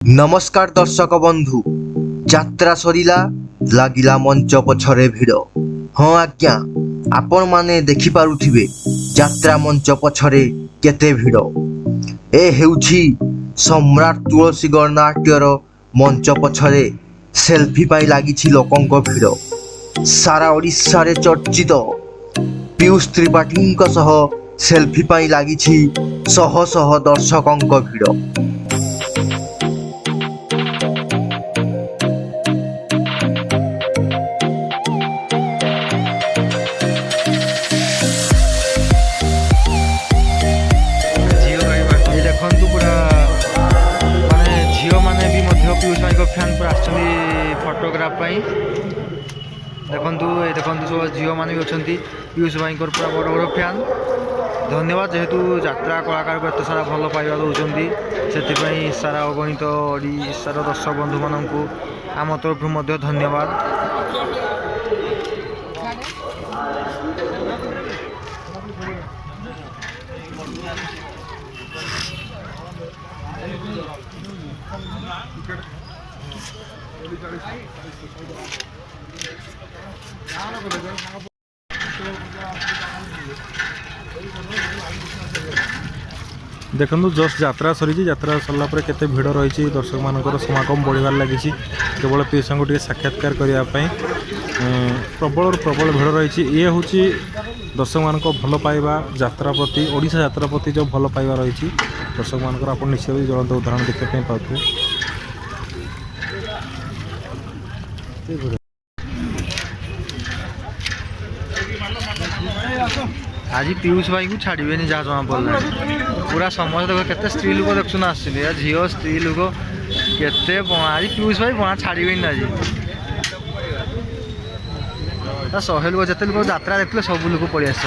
नमस्कार दर्शक बंधु यात्रा सरिला लागिला मंच पछरे भिड़। हाँ आज्ञा आपण माने देखि पारुथिबे यात्रा मंच पछरे केते भिड़। ए हेउछि सम्राट तुलसीगढ़ नाट्यर मंच पछरे सेल्फी पाई लागिछि लोकंक भिड़। सारा ओडिशा रे चर्चित पीयूष त्रिपाठींक सह सेल्फी पाई लागिछि शह शह दर्शकंक भिड़। देखु पूरा माने झील मैंने भी पीयूष भाई फैन पूरा फोटोग्राफ देखु देखु सब झील मैंने भी अच्छा पीयूष भाई पूरा बड़ बड़ फैन। धन्यवाद जेहेतु यात्रा कलाकार को एत सारा भल पाइबा दौरान से सारा अगणित ओडिशार दर्शक बंधु मानू आम तरफ धन्यवाद। देखो जस्ट यात्रा सरी यात्रा सरला केते भिड़ रही दर्शक मानकर समागम बढ़िबार लगी केवल पीयूष को साक्षात्कार करने प्रबल प्रबल भिड़ रही। ये हूँ दर्शक मान भल पाइबा यात्रा प्रति ओडिशा यात्रा प्रति जो भल पाइबा रही दर्शक मानकर आप निश्चय ज्वलंत उदाहरण देखा पाते। आज पीयूष भाई को छाड़े जहाँ जमा पड़ा पूरा समझ देख के स्त्री लोक देखुन आस झील स्त्री लोक के आज पीयूष भाई बणा छाड़े आज शहे लोक जिते लोक यात्रा देखते सब लोक पलि आस।